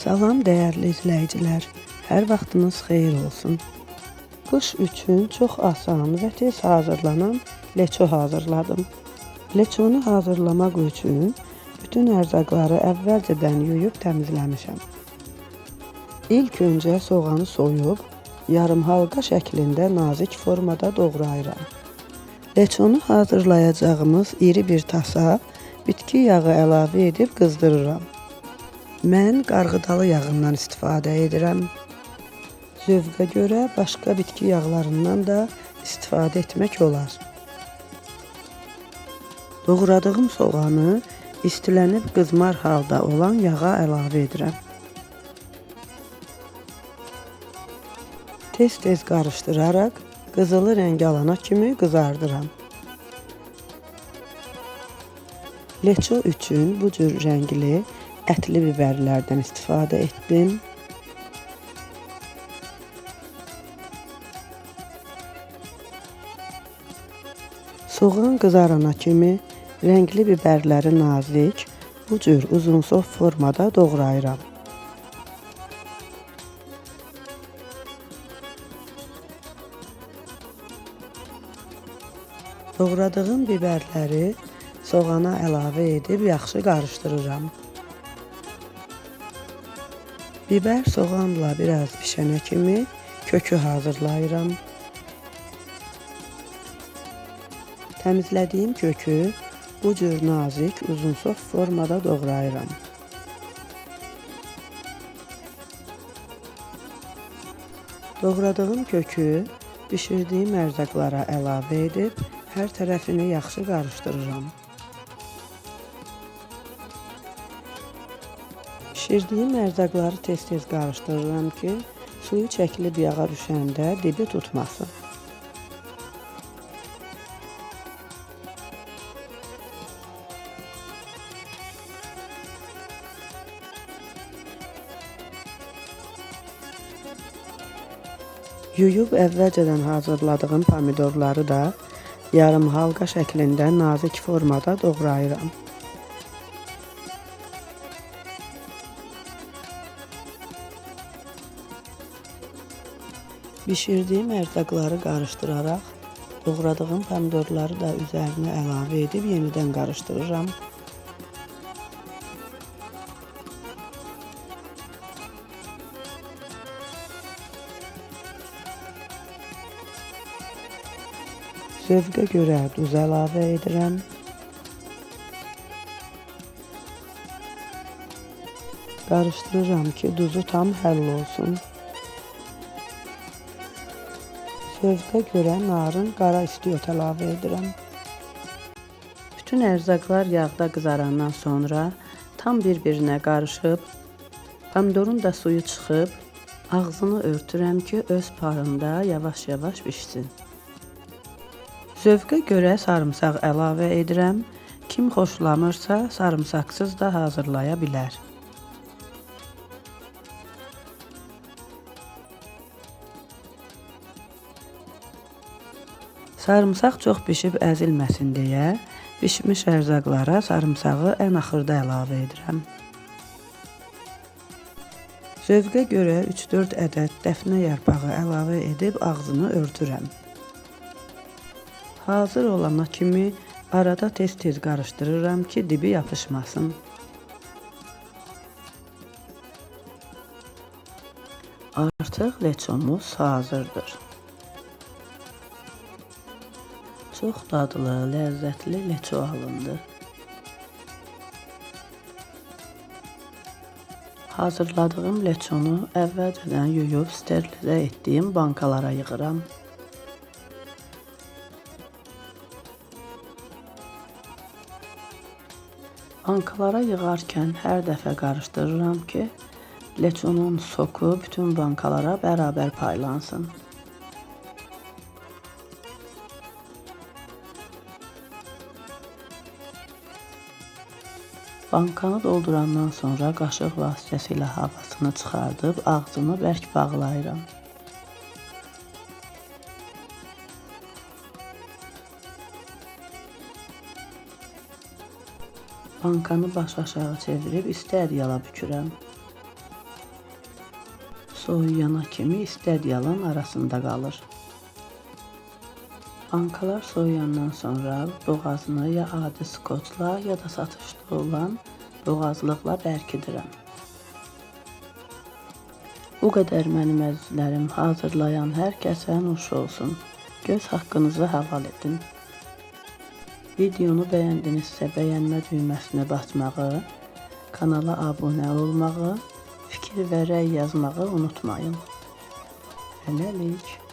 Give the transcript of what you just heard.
Salam dəyərli izləyicilər, hər vaxtınız xeyir olsun. Qış üçün çox asan və tez hazırlanan leço hazırladım. Leçonu hazırlamaq üçün bütün ərzaqları əvvəlcədən yuyub təmizləmişəm. İlk öncə soğanı soyub, yarım halqa şəklində nazik formada doğrayıram. Leçonu hazırlayacağımız iri bir tasa bitki yağı əlavə edib qızdırıram. Mən qarğıdalı yağından istifadə edirəm. Zövqə görə başqa bitki yağlarından da istifadə etmək olar. Doğradığım soğanı istilənib qızmar halda olan yağa əlavə edirəm. Tez-tez qarışdıraraq qızılı rəng alana kimi qızardıram. Leço üçün bu cür rəngli, ətli biberlərdən istifadə etdim. Soğan qızarana kimi rəngli biberləri nazik, bu cür uzunsov formada doğrayıram. Doğradığım biberləri soğana əlavə edib yaxşı qarışdırıram. Biber soğanla biraz pişənə kimi kökü hazırlayıram. Təmizlədiyim kökü bu cür nazik, uzunsov formada doğrayıram. Doğradığım kökü bişirdiyim ərzaqlara əlavə edib hər tərəfini yaxşı qarışdırıram. Bişirdiyim ərzaqları tez-tez qarışdırıram ki, suyu çəkilib yağa düşəndə dibi tutmasın. Yuyub əvvəlcədən hazırladığım pomidorları da yarım halqa şəklində nazik formada doğrayıram. Bişirdiyim ərzaqları qarışdıraraq doğradığım pomidorları da üzərinə əlavə edib yenidən qarışdırıram. Zövqə görə duz əlavə edirəm. Qarışdırıram ki, duzu tam həll olsun. Zövqə görə narın qara istiot əlavə edirəm. Bütün ərzaqlar yağda qızarandan sonra tam bir-birinə qarışıb, pomidorun da suyu çıxıb, ağzını örtürəm ki, öz parında yavaş-yavaş pişsin. Zövqə görə sarımsaq əlavə edirəm. Kim xoşlamırsa sarımsaqsız da hazırlaya bilər. Sarımsaq çox bişib əzilməsin deyə bişmiş ərzaqlara sarımsağı ən axırda əlavə edirəm. Zövqə görə 3-4 ədəd dəfnə yarpağı əlavə edib ağzını örtürəm. Hazır olana kimi arada tez-tez qarışdırıram ki, dibi yapışmasın. Artıq leçomuz hazırdır. Çox dadlı, ləzzətli leço alındı. Hazırladığım leçonu əvvəlcədən yuyub sterilizə etdiyim bankalara yığıram. Bankalara yığarkən hər dəfə qarışdırıram ki, leçonun soku bütün bankalara bərabər paylansın. Bankanı doldurandan sonra qaşıq vasitəsilə havasını çıxardıb ağzını bərk bağlayıram. Bankanı baş aşağı çevirib isti ədyala bükürəm. soyuyana kimi istediyalan arasında qalır. Bankalar soyuyandan sonra boğazını ya adi skoçla ya da satışda olan boğazlıqla bərkidirəm. Bu qədər mənim əzizlərim, hazırlayan hər kəsə nuş olsun. Göz haqqınızı halal edin. Videonu bəyəndinizsə bəyənmə düyməsinə basmağı, kanala abunə olmağı, fikir və rəy yazmağı unutmayın. Hələlik.